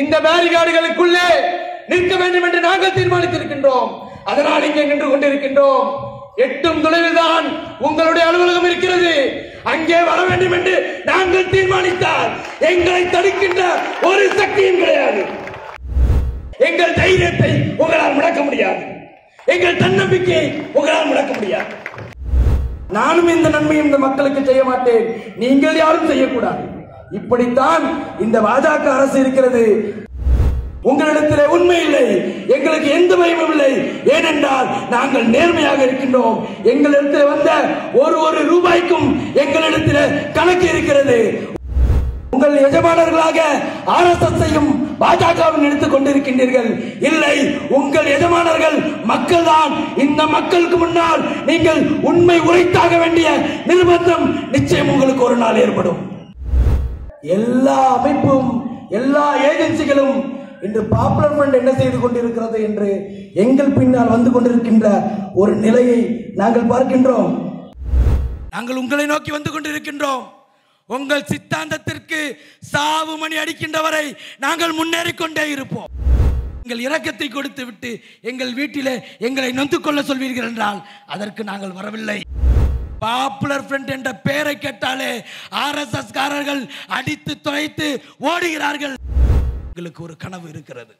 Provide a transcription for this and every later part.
இந்த பேரிகார்டுகளுக்குள்ளே நிற்க வேண்டும் என்று நாங்கள் தீர்மானித்திருக்கின்றோம். அதனால் இங்கே நின்று கொண்டிருக்கின்றோம். எட்டும் தொலைவில் தான் உங்களுடைய அலுவலகம் இருக்கிறது. அங்கே வர வேண்டும் என்று நாங்கள் தீர்மானித்தால் எங்களை தடுக்கின்ற ஒரு சக்தியும் கிடையாது. எங்கள் தைரியத்தை உங்களால் முடக்க முடியாது. எங்கள் தன்னம்பிக்கையை உங்களால் முடக்க முடியாது. நானும் இந்த நன்மையும் இந்த மக்களுக்கு செய்ய மாட்டேன், நீங்கள் யாரும் செய்யக்கூடாது. இப்படித்தான் இந்த பாஜக அரசு இருக்கிறது. உங்களிடத்திலே உண்மை இல்லை, எங்களுக்கு எந்த பயமும் இல்லை. ஏனென்றால் நாங்கள் நேர்மையாக இருக்கின்றோம். எங்களிடத்தில் வந்த ஒரு ரூபாய்க்கும் எங்களிடத்தில் கணக்கு இருக்கிறது. உங்கள் எஜமானர்களாக RSSஐயும் பாஜகவும் எடுத்துக் கொண்டிருக்கின்றீர்கள். இல்லை, உங்கள் எஜமானர்கள் மக்கள் தான். இந்த மக்களுக்கு முன்னால் நீங்கள் உண்மை உரைத்தாக வேண்டிய நிர்பந்தம் நிச்சயம் உங்களுக்கு ஒரு நாள் ஏற்படும். எல்லா அமைப்பும் எல்லா ஏஜென்சிகளும் இன்று பாப்புலர் ஃப்ரண்ட் என்ன செய்து கொண்டிருக்கிறது என்று எங்கள் பின்னால் வந்து கொண்டிருக்கின்ற ஒரு நிலையை நாங்கள் பார்க்கின்றோம். நாங்கள் உங்களை நோக்கி வந்து கொண்டிருக்கின்றோம். உங்கள் சித்தாந்தத்திற்கு சாவு மணி அடிக்கின்றவரை நாங்கள் முன்னேறிக் கொண்டே இருப்போம். எங்கள் இரக்கத்தை கொடுத்து விட்டு எங்கள் வீட்டிலே எங்களை நொந்து கொள்ள சொல்வீர்கள் என்றால் அதற்கு நாங்கள் வரவில்லை. பாப்புலர் ஃப்ரண்ட் என்ற பெயரை கேட்டாலே RSS காரர்கள் அடித்து துளைத்து ஓடுகிறார்கள். எங்களுக்கு ஒரு கனவு இருக்கிறது.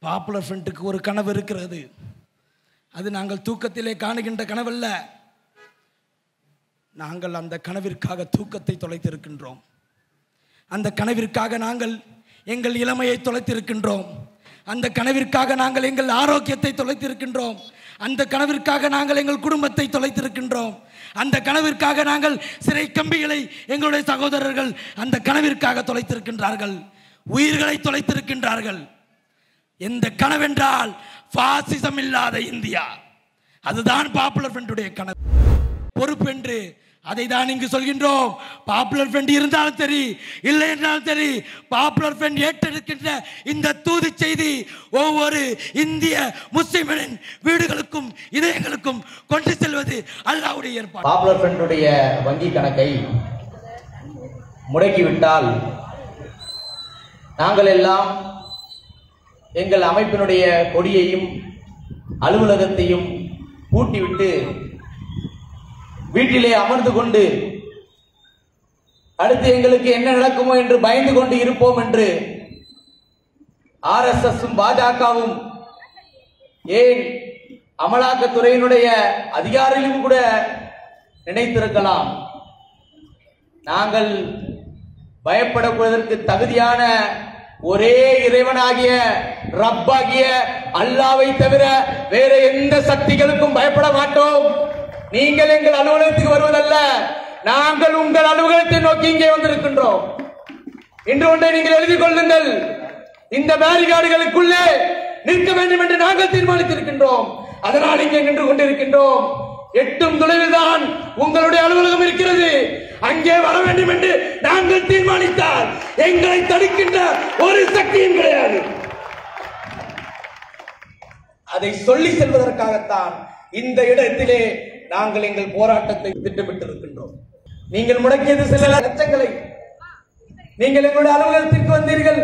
பாப்புலர் ஃப்ரண்ட்டுக்கு ஒரு கனவு இருக்கிறது. அது நாங்கள் தூக்கத்திலே காணுகின்ற கனவல்ல. நாங்கள் அந்த கனவிற்காக தூக்கத்தை தொலைத்திருக்கின்றோம். அந்த கனவிற்காக நாங்கள் எங்கள் இளமையை தொலைத்திருக்கின்றோம். அந்த கனவிற்காக நாங்கள் எங்கள் ஆரோக்கியத்தை தொலைத்திருக்கின்றோம். அந்த கனவிற்காக நாங்கள் எங்கள் குடும்பத்தை தொலைத்திருக்கின்றோம். அந்த கனவிற்காக நாங்கள் சிறை கம்பிகளை எங்களுடைய சகோதரர்கள் அந்த கனவிற்காக தொலைத்திருக்கின்றார்கள். உயிர்களை தொலைத்திருக்கின்றார்கள். எந்த கனவென்றால் பாசிசம் இல்லாத இந்தியா. அதுதான் பாப்புலர் ஃப்ரண்டுடைய கனவு. பொறுப்பென்று அதை தான் இங்கு சொல்கின்றோம். பாப்புலர் ஃப்ரண்ட் இருந்தாலும் சரி, இல்லை என்றாலும் சரி, பாப்புலர் ஃப்ரண்ட் ஏற்றெடுக்கின்ற இந்த தூது செய்தி ஒவ்வொரு இந்திய முஸ்லிமின் வீடுகளுக்கும் இதயங்களுக்கும் கொண்டு செல்வது அல்லாஹ்வுடைய ஏற்பாடு. பாப்புலர் ஃப்ரண்டுடைய வங்கி கணக்கை முடக்கிவிட்டால் நாங்கள் எல்லாம் எங்கள் அமைப்பினுடைய கொடியையும் அலுவலகத்தையும் பூட்டிவிட்டு வீட்டிலே அமர்ந்து கொண்டு அடுத்து எங்களுக்கு என்ன நடக்குமோ என்று பயந்து கொண்டு இருப்போம் என்று RSSம் பாஜகவும் ஏன் அமலாக்கத்துறையினுடைய அதிகாரிகளும் கூட நினைத்திருக்கலாம். நாங்கள் பயப்படப்படுவதற்கு தகுதியான ஒரே இறைவனாகிய ரப்பாகிய அல்லாஹ்வை தவிர வேற எந்த சக்திகளுக்கும் பயப்பட மாட்டோம். நீங்கள் எங்கள் அலுவலகத்துக்கு வருவதல்ல, நாங்கள் உங்கள் அலுவலகத்தை நோக்கி இங்கே வந்திருக்கின்றோம். இன்று ஒன்றை நீங்கள் எழுதிக் கொள்ளுங்கள். இந்த பேரிகார்டுகளுக்குள்ளே நிற்க வேண்டும் என்று நாங்கள் தீர்மானித்திருக்கின்றோம். அதனால் இங்கே நின்று கொண்டிருக்கின்றோம். எட்டும் தொலைவில் தான் உங்களுடைய அலுவலகம் இருக்கிறது. அங்கே வர வேண்டும் என்று நாங்கள் தீர்மானித்தால் எங்களை தடுக்கின்ற ஒரு சக்தியும் கிடையாது. அதை சொல்லி செல்வதற்காகத்தான் இந்த இடத்திலே நாங்கள் எங்கள் போராட்டத்தை திட்டமிட்டிருக்கின்றோம். நீங்கள் முடக்கியது சில லட்சங்களை. நீங்கள் எங்களுடைய அலுவலகத்திற்கு வந்தீர்கள்.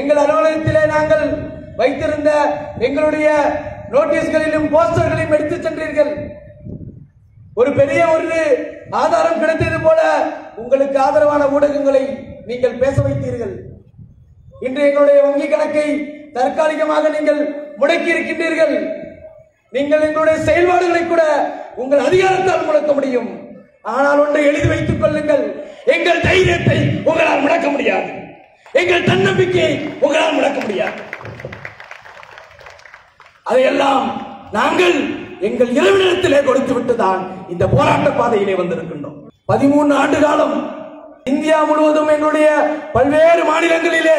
எங்கள் அலுவலகத்திலே நாங்கள் வைத்திருந்த எங்களுடைய நோட்டீஸ்களிலும் போஸ்டர்களையும் எடுத்து சென்றீர்கள். ஒரு பெரிய ஆதாரம் கிடைத்தது போல உங்களுக்கு ஆதரவான ஊடகங்களை நீங்கள் பேச வைத்தீர்கள். இன்று எங்களுடைய வங்கி கணக்கை தற்காலிகமாக நீங்கள் முடக்கி இருக்கின்றீர்கள். நீங்கள் எங்களுடைய செயல்பாடுகளை கூட உங்கள் அதிகாரத்தால் முடக்க முடியும். ஆனால் ஒன்றை எழுதி வைத்துக் கொள்ளுங்கள், எங்கள் தைரியத்தை உங்களால் முடக்க முடியாது. எங்கள் தன்னம்பிக்கையை உங்களால் முடக்க முடியாது. அதையெல்லாம் நாங்கள் எங்கள் இரவிடத்திலே கொடுத்து விட்டுதான் இந்த போராட்ட பாதையிலே வந்திருக்கின்றோம். 13 ஆண்டு காலம் இந்தியா முழுவதும் எங்களுடைய பல்வேறு மாநிலங்களிலே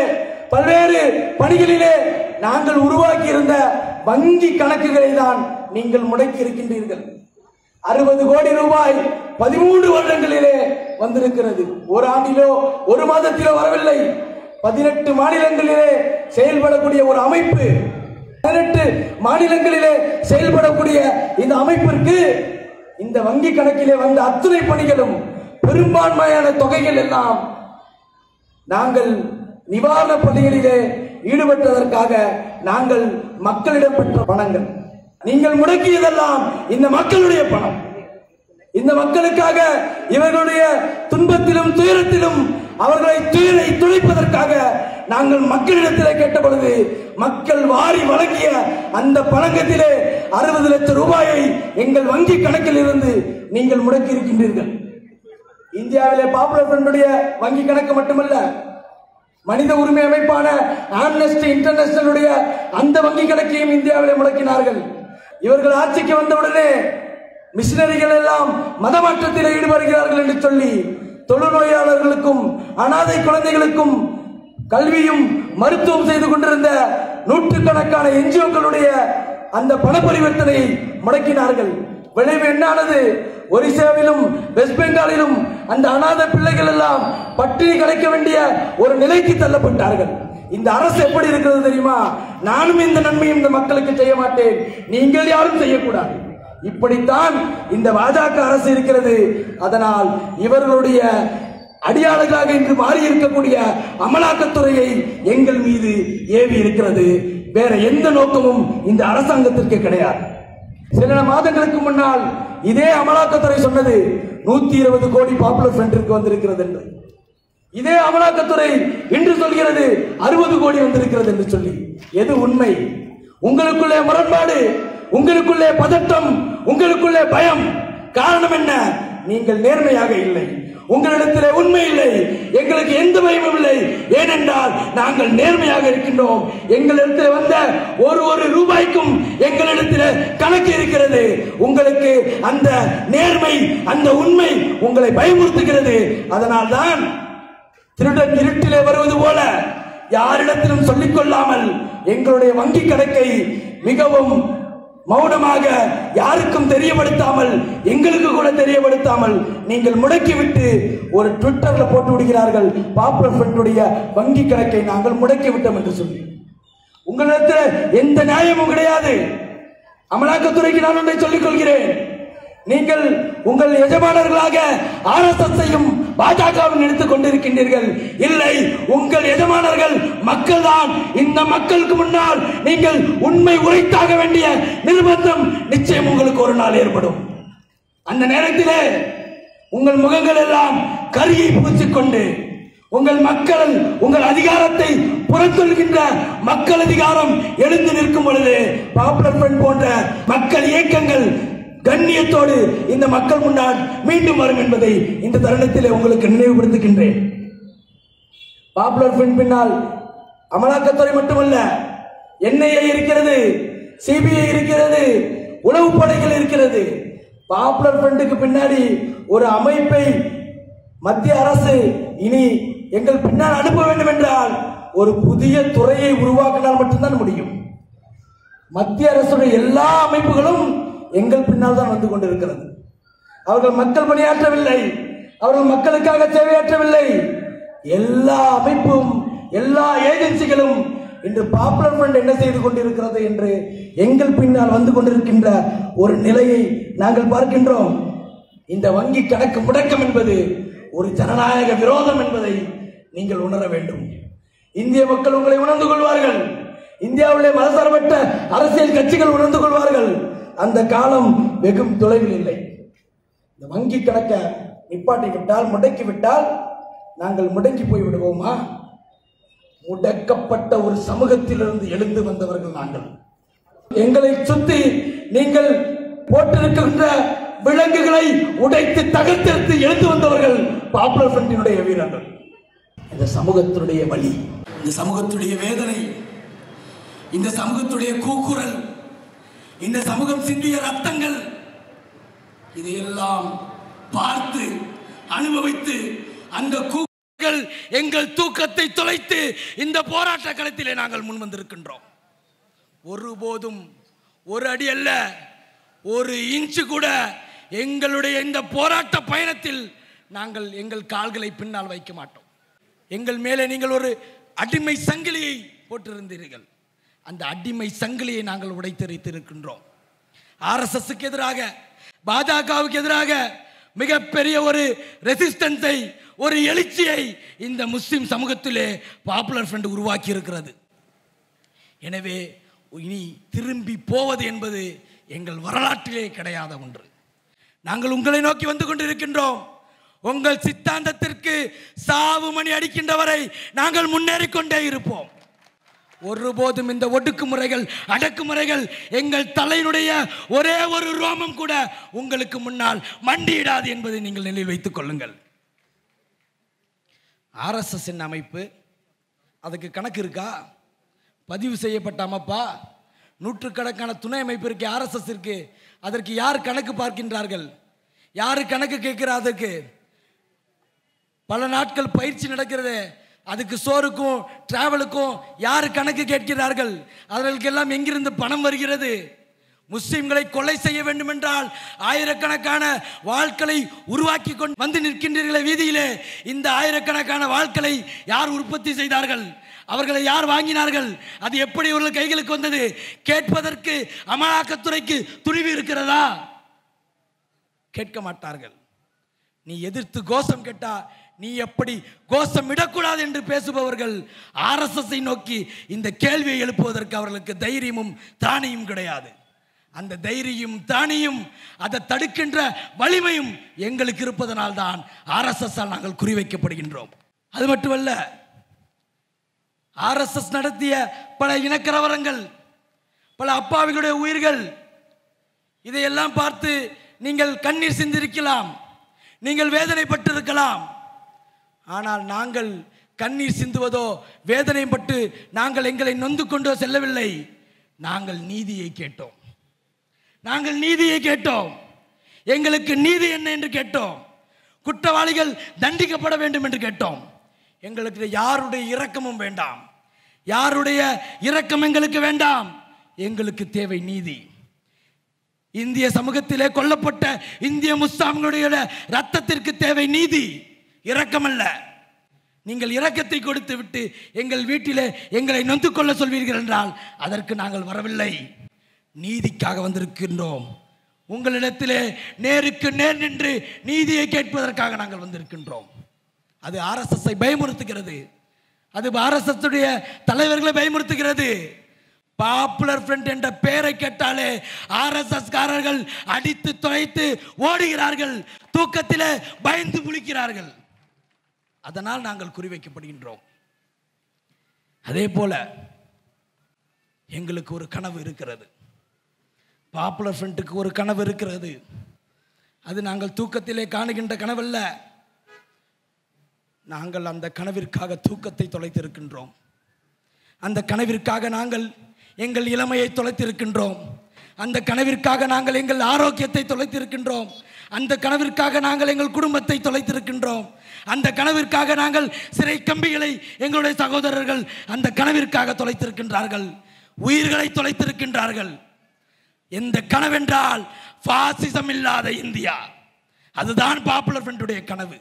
பல்வேறு பணிகளிலே நாங்கள் உருவாக்கி இருந்த வங்கி கணக்குகளை தான் நீங்கள் முடக்கி இருக்கின்றீர்கள். 60 கோடி ரூபாய் 13 வருடங்களிலே வந்திருக்கிறது. ஒரு ஆண்டிலோ ஒரு மாதத்திலோ வரவில்லை. 18 மாநிலங்களிலே செயல்படக்கூடிய ஒரு அமைப்பு, 18 மாநிலங்களிலே செயல்படக்கூடிய இந்த அமைப்பிற்கு இந்த வங்கி கணக்கிலே வந்த அத்துணை பணிகளும் பெரும்பான்மையான தொகைகள் எல்லாம் நாங்கள் நிவாரண பணிகளிலே ஈடுபட்டதற்காக நாங்கள் மக்களிடம் பெற்ற பணங்கள். நீங்கள் முடக்கியதெல்லாம் இந்த மக்களுடைய பணம். இந்த மக்களுக்காக இவர்களுடைய துன்பத்திலும் துயரத்திலும் அவர்களை துயரை துடைப்பதற்காக நாங்கள் மக்களிடத்திலே கேட்ட பொழுது மக்கள் வாரி வழங்கிய அந்த பணங்கத்திலே 60 லட்சம் ரூபாயை எங்கள் வங்கி கணக்கில் இருந்து நீங்கள் முடக்கி இருக்கின்றீர்கள். இந்தியாவிலே பாப்புலர் ஃப்ரண்டுடைய வங்கி கணக்கு மட்டுமல்ல, மனித உரிமை அமைப்பான ஆம்னஸ்டி இன்டர்நேஷனலுடைய அந்த வங்கி கணக்கையும் இந்தியாவிலே முடக்கினார்கள். இவர்கள் ஆட்சிக்கு வந்தவுடனே மிஷினரிகள் எல்லாம் மதமாற்றத்தில் ஈடுபடுகிறார்கள் என்று சொல்லி தொழுநோயாளர்களுக்கும் அனாதை குழந்தைகளுக்கும் கல்வியும் மருத்துவம் செய்து கொண்டிருந்த நூற்றுக்கணக்கான என்ஜிஓக்களுடைய அந்த பண பரிவர்த்தனையை முடக்கினார்கள். விளைவு என்னானது? ஒரிசாவிலும் வெஸ்ட் பெங்காலிலும் அந்த அனாதை பிள்ளைகள் எல்லாம் பட்டினி கிடைக்க வேண்டிய ஒரு நிலைக்கு தள்ளப்பட்டார்கள். இந்த அரசு எப்படி இருக்கிறது தெரியுமா? நானும் இந்த நன்மையும் இந்த மக்களுக்கு செய்ய மாட்டேன், நீங்கள் யாரும் செய்யக்கூடாது. இப்படித்தான் இந்த பாஜக அரசு இருக்கிறது. அதனால் இவர்களுடைய அடியாளர்களாக இன்று மாறி இருக்கக்கூடிய அமலாக்கத்துறையை எங்கள் மீது ஏவி இருக்கிறது. வேற எந்த நோக்கமும் இந்த அரசாங்கத்திற்கு கிடையாது. சில மாதங்களுக்கு முன்னால் இதே அமலாக்கத்துறை சொன்னது 120 கோடி பாப்புலர் ஃப்ரண்டிற்கு வந்திருக்கிறது என்று. இதே அமலாக்கத்துறை இன்று சொல்கிறது 60 கோடி வந்திருக்கிறது என்று சொல்லி. எது உண்மை? உங்களுக்குள்ளே முரண்பாடு, உங்களுக்குள்ளே பதட்டம், உங்களுக்குள்ளே பயம். காரணம் என்ன? நீங்கள் நேர்மையாக இல்லை, உங்களிடத்திலே உண்மை இல்லை. எங்களுக்கு எந்த பயமும் இல்லை. ஏனென்றால் நாங்கள் நேர்மையாக இருக்கின்றோம். எங்களிடத்தில் வந்த ஒரு ரூபாய்க்கும் எங்களிடத்தில் கணக்கு இருக்கிறது. உங்களுக்கு அந்த நேர்மை, அந்த உண்மை உங்களை பயமுறுத்துகிறது. அதனால்தான் திருடன் இருட்டிலே வருவது போல யாரிடத்திலும் சொல்லிக் கொள்ளாமல் எங்களுடைய வங்கி கணக்கை மிகவும் மௌனமாக யாருக்கும் தெரியப்படுத்தாமல், எங்களுக்கு கூட தெரியப்படுத்தாமல் நீங்கள் முடக்கிவிட்டு ஒரு ட்விட்டர்ல போட்டு விடுகிறார்கள், பாப்புலர் ஃப்ரண்டுடைய வங்கி கணக்கை நாங்கள் முடக்கிவிட்டோம் என்று சொல்லி. உங்களிடத்தில் எந்த நியாயமும் கிடையாது. அமலாக்கத்துறைக்கு நான் ஒன்றை சொல்லிக் கொள்கிறேன். நீங்கள் உங்கள் எஜமானர்களாக RSSஐயும் பாஜகவும் நினைத்துக் கொண்டிருக்கின்றீர்கள். இல்லை, உங்கள் எஜமானர்கள் மக்கள் தான். இந்த மக்களுக்கு முன்னால் நீங்கள் உண்மை உரைத்தாக வேண்டிய நிர்பந்தம் நிச்சயம் உங்களுக்கு ஒரு நாள் ஏற்படும். அந்த நேரத்திலே உங்கள் முகங்கள் எல்லாம் கரியை பூச்சிக்கொண்டு உங்கள் மக்கள் உங்கள் அதிகாரத்தை புறந்தொல்கின்ற மக்கள் அதிகாரம் எழுந்து நிற்கும் பொழுது பாப்புலர் ஃப்ரண்ட் போன்ற மக்கள் இயக்கங்கள் கண்ணியத்தோடு இந்த மக்கள் முன்னால் மீண்டும் வரும் என்பதை இந்த தருணத்திலே உங்களுக்கு நினைவுபடுத்துகின்றேன். பாப்புலர் ஃப்ரண்ட் பின்னால் அமலாக்கத்துறை மட்டுமல்ல, NIA இருக்கிறது, CBI இருக்கிறது, உளவு படைகள் இருக்கிறது. பாப்புலர் ஃப்ரண்டுக்கு பின்னாடி ஒரு அமைப்பை மத்திய அரசு இனி எங்கள் பின்னால் அனுப்ப வேண்டும் என்றால் ஒரு புதிய துறையை உருவாக்கினால் மட்டும்தான் முடியும். மத்திய அரசுடைய எல்லா அமைப்புகளும் எங்கள் பின்னால் தான் வந்து கொண்டிருக்கிறது. அவர்கள் மக்கள் பணியாற்றவில்லை, அவர்கள் மக்களுக்காக சேவையாற்றவில்லை. எல்லா அமைப்பும் எல்லா ஏஜென்சிகளும் இன்று பாப்புலர் ஃப்ரண்ட் என்ன செய்து கொண்டிருக்கிறது என்று எங்கள் பின்னால் வந்து கொண்டிருக்கின்ற ஒரு நிலையை நாங்கள் பார்க்கின்றோம். இந்த வங்கி கணக்கு முடக்கம் என்பது ஒரு ஜனநாயக விரோதம் என்பதை நீங்கள் உணர வேண்டும். இந்திய மக்கள் உங்களை உணர்ந்து கொள்வார்கள். இந்தியாவிலே மதசார்பற்ற அரசியல் கட்சிகள் உணர்ந்து கொள்வார்கள். அந்த காலம் வெகு தொலைவில் இல்லை. இந்த வங்கி கணக்கை நிப்பாட்டி விட்டால், முடக்கி விட்டால் நாங்கள் முடங்கி போய் விடுவோமா? முடக்கப்பட்ட ஒரு சமூகத்திலிருந்து எழுந்து வந்தவர்கள் நாங்கள். எங்களை சுத்தி நீங்கள் போட்டிருக்கின்ற விலங்குகளை உடைத்து தகர்த்தெடுத்து எழுந்து வந்தவர்கள் பாப்புலர் ஃப்ரண்டினுடைய வீரர்கள். இந்த சமூகத்தினுடைய வலி, இந்த சமூகத்துடைய வேதனை, இந்த சமூகத்துடைய கூக்குரல், இந்த சமூகம் சிந்திய ரத்தங்கள், இதையெல்லாம் பார்த்து அனுபவித்து அந்த கூக்குரல் எங்கள் தூக்கத்தை தொலைத்து இந்த போராட்ட களத்திலே நாங்கள் முன் வந்திருக்கின்றோம். ஒருபோதும் ஒரு அடி அல்ல, ஒரு இன்ச்சு கூட எங்களுடைய இந்த போராட்ட பயணத்தில் நாங்கள் எங்கள் கால்களை பின்னால் வைக்க மாட்டோம். எங்கள் மேலே நீங்கள் ஒரு அடிமை சங்கிலியை போட்டிருந்தீர்கள். அந்த அடிமை சங்கிலியை நாங்கள் உடைத்தெறித்திருக்கின்றோம். RSSக்கு எதிராக, பாஜகவுக்கு எதிராக மிகப்பெரிய ஒரு ரெசிஸ்டன்ஸை, ஒரு எழுச்சியை இந்த முஸ்லிம் சமூகத்திலே பாப்புலர் ஃப்ரண்ட் உருவாக்கி இருக்கிறது. எனவே இனி திரும்பி போவது என்பது எங்கள் வரலாற்றிலே கிடையாத ஒன்று. நாங்கள் உங்களை நோக்கி வந்து கொண்டிருக்கின்றோம். உங்கள் சித்தாந்தத்திற்கு சாவு மணி அடிக்கின்ற வரை நாங்கள் முன்னேறிக்கொண்டே இருப்போம். ஒருபோதும் இந்த ஒடுக்குமுறைகள், அடக்குமுறைகள் எங்கள் தலையினுடைய ஒரே ஒரு ரோமம் கூட உங்களுக்கு முன்னால் மண்டியிடாது என்பதை நீங்கள் நினைவில் வைத்துக் கொள்ளுங்கள். RSS அமைப்பு, அதுக்கு கணக்கு இருக்கா? பதிவு செய்யப்பட்ட அமைப்பா? நூற்றுக்கணக்கான துணை அமைப்பு இருக்கு, RSS இருக்கு. அதற்கு யார் கணக்கு பார்க்கின்றார்கள்? யாரு கணக்கு கேட்கிறாருக்கு? பல நாட்கள் பயிற்சி நடக்கிறது, அதுக்கு சோறுக்கும் டிராவலுக்கும் யாரு கணக்கு கேட்கிறார்கள்? அவர்களுக்கெல்லாம் எங்கிருந்து பணம் வருகிறது? முஸ்லிம்களை கொலை செய்ய வேண்டும் என்றால் ஆயிரக்கணக்கான வாழ்க்களை உருவாக்கி கொண்டு வந்து நிற்கின்றீர்களே வீதியிலே. இந்த ஆயிரக்கணக்கான வாழ்க்களை யார் உற்பத்தி செய்தார்கள்? அவர்களை யார் வாங்கினார்கள்? அது எப்படி அவர்கள் கைகளுக்கு வந்தது? கேட்பதற்கு அமலாக்கத்துறைக்கு துணிவு இருக்கிறதா? கேட்க மாட்டார்கள். நீ எதிர்த்து கோஷம் கேட்டா நீ எப்படி கோஷம் இடக்கூடாது என்று பேசுபவர்கள் RSS-ஐ நோக்கி இந்த கேள்வியை எழுப்புவதற்கு அவர்களுக்கு தைரியமும் தானியும் கிடையாது. அந்த தைரியம் தானியும் அதை தடுக்கின்ற வலிமையும் எங்களுக்கு இருப்பதனால் தான் RSS-ஆல் நாங்கள் குறிவைக்கப்படுகின்றோம். அது மட்டுமல்ல, RSS நடத்திய பல இனக்கலவரங்கள், பல அப்பாவிகளுடைய உயிர்கள், இதையெல்லாம் பார்த்து நீங்கள் கண்ணீர் சிந்திருக்கலாம், நீங்கள் வேதனைப்பட்டிருக்கலாம். ஆனால் நாங்கள் கண்ணீர் சிந்துவதோ வேதனைப்பட்டு நாங்கள் எங்களை நொந்து கொண்டோ செல்லவில்லை. நாங்கள் நீதியை கேட்டோம். நாங்கள் நீதியை கேட்டோம். எங்களுக்கு நீதி என்ன என்று கேட்டோம். குற்றவாளிகள் தண்டிக்கப்பட வேண்டும் என்று கேட்டோம். எங்களுக்கு யாருடைய இரக்கமும் வேண்டாம். யாருடைய இரக்கம் எங்களுக்கு வேண்டாம். எங்களுக்கு தேவை நீதி. இந்திய சமூகத்திலே கொல்லப்பட்ட இந்திய முஸ்லிம்களுடைய ரத்தத்திற்கு தேவை நீதி, இரக்கம் அல்ல. நீங்கள் இரக்கத்தை கொடுத்து விட்டு எங்கள் வீட்டிலே எங்களை நொந்து கொள்ள சொல்வீர்கள் என்றால் அதற்கு நாங்கள் வரவில்லை. நீதிக்காக வந்திருக்கின்றோம். உங்களிடத்திலே நேருக்கு நேர் நின்று நீதியை கேட்பதற்காக நாங்கள் வந்திருக்கின்றோம். அது RSS-ஐ பயமுறுத்துகிறது. அது RSS-உடைய தலைவர்களை பயமுறுத்துகிறது. பாப்புலர் ஃப்ரண்ட் என்ற பெயரை கேட்டாலே RSS-காரர்கள் அடித்து துளைத்து ஓடுகிறார்கள், தூக்கத்திலே பயந்து முழிக்கிறார்கள். அதனால் நாங்கள் குறிவைக்கப்படுகின்றோம். அதே போல எங்களுக்கு ஒரு கனவு இருக்கிறது. பாப்புலர் ஃப்ரண்ட்டுக்கு ஒரு கனவு இருக்கிறது. அது நாங்கள் தூக்கத்திலே காணுகின்ற கனவல்ல. நாங்கள் அந்த கனவிற்காக தூக்கத்தை தொலைத்திருக்கின்றோம். அந்த கனவிற்காக நாங்கள் எங்கள் இளமையை தொலைத்திருக்கின்றோம். அந்த கனவிற்காக நாங்கள் எங்கள் ஆரோக்கியத்தை தொலைத்திருக்கின்றோம். அந்த கனவிற்காக நாங்கள் எங்கள் குடும்பத்தை தொலைத்திருக்கின்றோம். அந்த கனவிற்காக நாங்கள் சிறை கம்பிகளை எங்களுடைய சகோதரர்கள் அந்த கனவிற்காக தொலைத்திருக்கின்றார்கள். உயிர்களை தொலைத்திருக்கின்றார்கள். எந்த கனவென்றால் பாசிசம் இல்லாத இந்தியா. அதுதான் பாப்புலர் ஃப்ரண்டுடைய கனவு.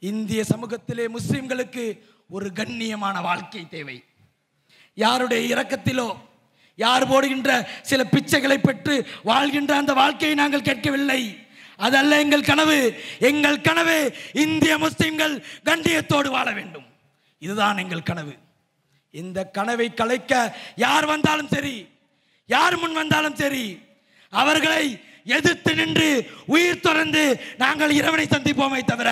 இந்திய சமூகத்திலே முஸ்லிம்களுக்கு ஒரு கண்ணியமான வாழ்க்கை தேவை. யாருடைய இரக்கத்திலோ யார் போடுகின்ற சில பிச்சைகளை பெற்று வாழ்கின்ற அந்த வாழ்க்கையை நாங்கள் கேட்கவில்லை. அதல்ல எங்கள் கனவு. எங்கள் கனவு இந்திய முஸ்லிம்கள் கண்ணியத்தோடு வாழ வேண்டும். இதுதான் எங்கள் கனவு. இந்த கனவை கலைக்க யார் வந்தாலும் சரி, யார் முன் வந்தாலும் சரி, அவர்களை எதிர்த்து நின்று உயிர் துறந்து நாங்கள் இறைவனை சந்திப்போமே தவிர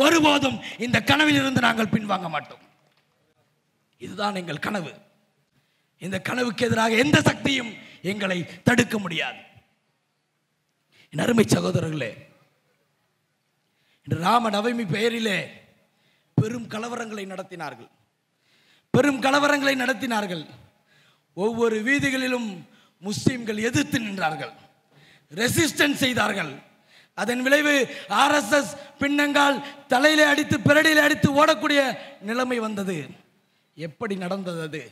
ஒருபோதும் இந்த கனவில் இருந்து நாங்கள் பின்வாங்க மாட்டோம். இதுதான் எங்கள் கனவு. இந்த கனவுக்கு எதிராக எந்த சக்தியும் எங்களை தடுக்க முடியாது. என் அருமை சகோதரர்களே, இன்று ராம நவமி பெயரிலே பெரும் கலவரங்களை நடத்தினார்கள். பெரும் கலவரங்களை நடத்தினார்கள். ஒவ்வொரு வீதிகளிலும் முஸ்லிம்கள் எதிர்த்து நின்றார்கள், ரெசிஸ்டன்ஸ் செய்தார்கள். அதன் விளைவு RSS பின்னங்கால் தலையிலே அடித்து பிறடியிலே அடித்து ஓடக்கூடிய நிலைமை வந்தது. எப்படி நடந்தது? அது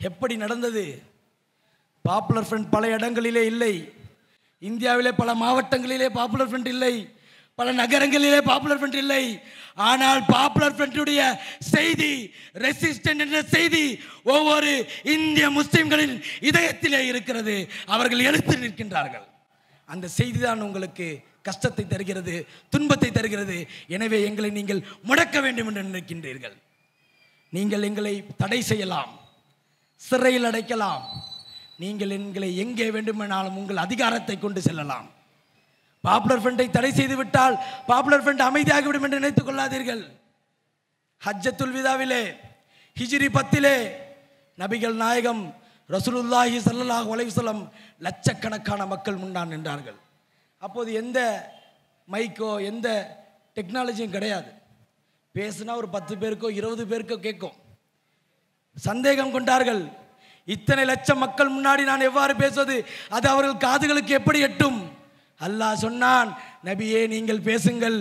எப்படி நடந்தது? பாப்புலர் ஃப்ரண்ட் பல இடங்களிலே இல்லை. இந்தியாவிலே பல மாவட்டங்களிலே பாப்புலர் ஃப்ரண்ட் இல்லை, பல நகரங்களிலே பாப்புலர் ஃப்ரண்ட் இல்லை. ஆனால் பாப்புலர் ஃப்ரண்டுடைய செய்தி, ரெசிஸ்டன்ட் என்ற செய்தி ஒவ்வொரு இந்திய முஸ்லிம்களின் இதயத்திலே இருக்கிறது. அவர்கள் எழுத்து நிற்கின்றார்கள். அந்த செய்தி தான் உங்களுக்கு கஷ்டத்தை தருகிறது, துன்பத்தை தருகிறது. எனவே எங்களை நீங்கள் முடக்க வேண்டும் என்று நினைக்கின்றீர்கள். நீங்கள் எங்களை தடை செய்யலாம், சிறையில் அடைக்கலாம், நீங்கள் எங்களை எங்கே வேண்டுமானாலும் உங்கள் அதிகாரத்தை கொண்டு செல்லலாம். பாப்புலர் ஃப்ரண்டை தடை செய்து விட்டால் பாப்புலர் ஃப்ரண்ட் அமைதியாகிவிடும் என்று நினைத்துக் கொள்ளாதீர்கள். ஹஜ்ஜத்துல் விதாவிலே ஹிஜ்ரி 10 நபிகள் நாயகம் ரசூலுல்லாஹி ஸல்லல்லாஹு அலைஹி வஸல்லம் லட்சக்கணக்கான மக்கள் முன்னால் நின்றார்கள். அப்போது எந்த மைக்கோ எந்த டெக்னாலஜியும் கிடையாது. பேசுனா ஒரு 10 பேருக்கோ 20 பேருக்கோ கேட்கும். சந்தேகம் கொண்டார்கள், இத்தனை லட்சம் மக்கள் முன்னாடி நான் எவ்வாறு பேசுவது, அது அவர்கள் காதுகளுக்கு எப்படி எட்டும்? அல்லாஹ் சொன்னான், நபியே நீங்கள் பேசுங்கள்,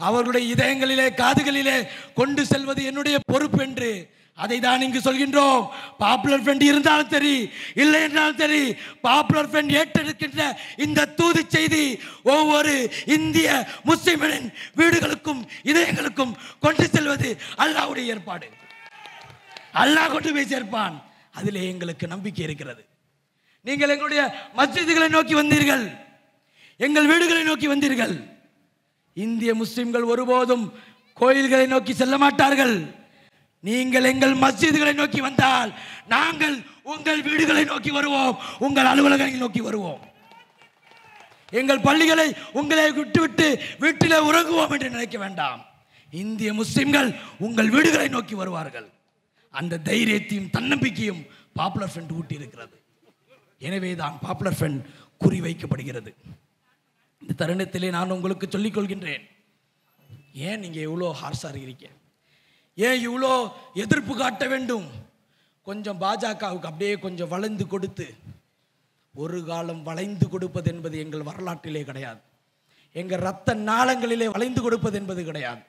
அவர்களுடைய இதயங்களிலே காதுகளிலே கொண்டு செல்வது என்னுடைய பொறுப்பு என்று. அதை தான் இங்கு சொல்கின்றோம். பாப்புலர் ஃப்ரண்ட் இருந்தாலும் சரி, இல்லை என்றாலும் சரி, பாப்புலர் ஃப்ரண்ட் ஏற்றெடுக்கின்ற இந்த தூது செய்தி ஒவ்வொரு இந்திய முஸ்லிமின் வீடுகளுக்கும் இதயங்களுக்கும் கொண்டு செல்வது அல்லாஹ்வுடைய ஏற்பாடு. அல்லாஹ் கொண்டு போய் சேர்ப்பான். அதிலே எங்களுக்கு நம்பிக்கை இருக்கிறது. நீங்கள் எங்களுடைய மஸ்ஜிதுகளை நோக்கி வந்தீர்கள், எங்கள் வீடுகளை நோக்கி வந்தீர்கள். இந்திய முஸ்லிம்கள் ஒருபோதும் கோயில்களை நோக்கி செல்ல மாட்டார்கள். நீங்கள் எங்கள் மஸ்ஜிதுகளை நோக்கி வந்தால் நாங்கள் உங்கள் வீடுகளை நோக்கி வருவோம், உங்கள் அலுவலகங்களை நோக்கி வருவோம். எங்கள் பள்ளிகளை உங்களை விட்டுவிட்டு வீட்டிலே உறங்குவோம் என்று நினைக்க வேண்டாம். இந்திய முஸ்லிம்கள் உங்கள் வீடுகளை நோக்கி வருவார்கள். அந்த தைரியத்தையும் தன்னம்பிக்கையும் பாப்புலர் ஃப்ரண்ட் ஊட்டி இருக்கிறது. எனவே தான் பாப்புலர் ஃப்ரண்ட் குறிவைக்கப்படுகிறது. இந்த தருணத்திலே நான் உங்களுக்கு சொல்லிக் கொள்கின்றேன், ஏன் நீங்க இவ்வளோ ஹார்ஸா இருக்கீங்க, ஏன் இவ்வளோ எதிர்ப்பு காட்ட வேண்டும்? கொஞ்சம் பாஜகவுக்கு அப்படியே கொஞ்சம் வளைந்து கொடுத்து, ஒரு காலம் வளைந்து கொடுப்பது என்பது எங்கள் வரலாற்றிலே கிடையாது. எங்கள் ரத்த நாளங்களிலே வளைந்து கொடுப்பது என்பது கிடையாது.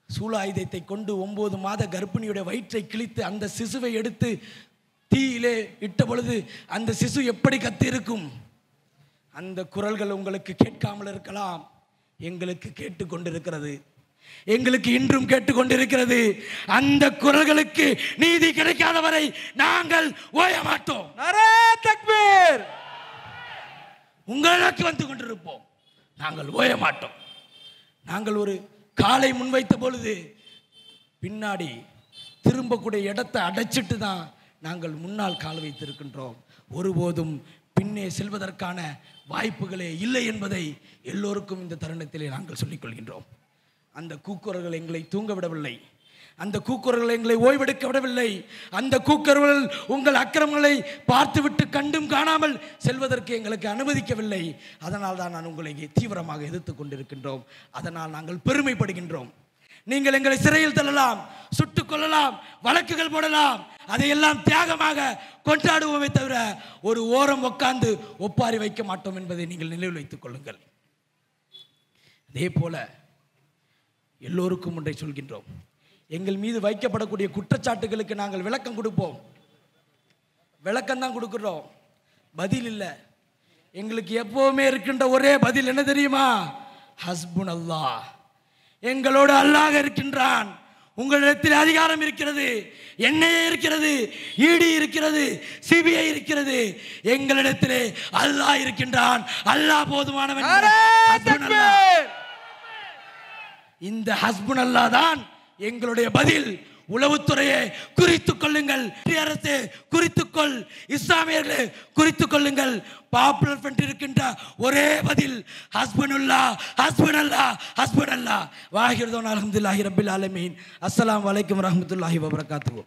சூலாயுதத்தை கொண்டு 9 மாத கர்ப்பிணியுடைய வயிற்றை கிழித்து அந்த சிசுவை எடுத்து தீயிலே இட்ட பொழுது அந்த சிசு எப்படி கத்தி இருக்கும்? அந்த குரல்கள் உங்களுக்கு கேட்காமல் இருக்கலாம், எங்களுக்கு கேட்டுக்கொண்டிருக்கிறது, எங்களுக்கு இன்றும் கேட்டுக்கொண்டிருக்கிறது. அந்த குரல்களுக்கு நீதி கிடைக்காத வரை நாங்கள் ஓய மாட்டோம். உங்களுக்கு வந்து கொண்டிருப்போம், நாங்கள் ஓய மாட்டோம். நாங்கள் ஒரு காலை முன்வைத்த பொழுது பின்னாடி திரும்பக்கூடிய இடத்தை அடைச்சிட்டு தான் நாங்கள் முன்னால் கால் வைத்திருக்கின்றோம். ஒருபோதும் பின்னே செல்வதற்கான வாய்ப்புகளே இல்லை என்பதை எல்லோருக்கும் இந்த தருணத்திலே நாங்கள் சொல்லிக் கொள்கின்றோம். அந்த கூக்குரல்கள் எங்களை தூங்க விடவில்லை, அந்த கூக்குரல்கள் எங்களை ஓய்வெடுக்க விடவில்லை. அந்த கூக்குரல்கள் உங்கள் அக்கிரமங்களை பார்த்துவிட்டு கண்டும் காணாமல் செல்வதற்கு எங்களுக்கு அனுமதிக்கவில்லை. அதனால் தான் நான் உங்களை தீவிரமாக எதிர்த்து கொண்டிருக்கின்றோம். அதனால் நாங்கள் பெருமைப்படுகின்றோம். நீங்கள் எங்களை சிறையில் தள்ளலாம், சுட்டுக் கொள்ளலாம், வழக்குகள் போடலாம், அதையெல்லாம் தியாகமாக கொண்டாடுவோமே தவிர ஒரு ஓரம் உட்கார்ந்து ஒப்பாரி வைக்க மாட்டோம் என்பதை நீங்கள் நினைவில் வைத்துக் கொள்ளுங்கள். அதே போல எல்லோருக்கும் ஒன்றை சொல்கின்றோம், எங்கள் மீது வைக்கப்படக்கூடிய குற்றச்சாட்டுகளுக்கு நாங்கள் விளக்கம் கொடுப்போம். விளக்கம் தான் கொடுக்கிறோம், பதில் இல்லை. எங்களுக்கு எப்பவுமே இருக்கின்ற ஒரே பதில் என்ன தெரியுமா? ஹஸ்புனல்லாஹ், எங்களோடு அல்லாஹ் இருக்கின்றான். உங்களிடத்தில் அதிகாரம் இருக்கிறது, என்ஐஏ இருக்கிறது, இடி இருக்கிறது, சிபிஐ இருக்கிறது. எங்களிடத்திலே அல்லாஹ் இருக்கின்றான். அல்லாஹ் போதுமானவன். இந்த ஹஸ்புனல்லாஹ் தான் எங்களுடைய பதில். உளவுத்துறையை குறித்துக் கொள்ளுங்கள், அரசு குறித்துக்கொள், இஸ்லாமியர்களே குறித்துக் கொள்ளுங்கள். பாப்புலர் ஃப்ரண்ட் இருக்கின்ற ஒரே பதில் ஹஸ்புனல்லாஹ், ஹஸ்புனல்லாஹ், ஹஸ்புனல்லாஹ். வாஹிர் தௌனா அல்ஹம்துலில்லாஹி ரப்பில் ஆலமீன். அஸ்ஸலாமு அலைக்கும் வரஹ்மத்துல்லாஹி வபரகாத்துஹு.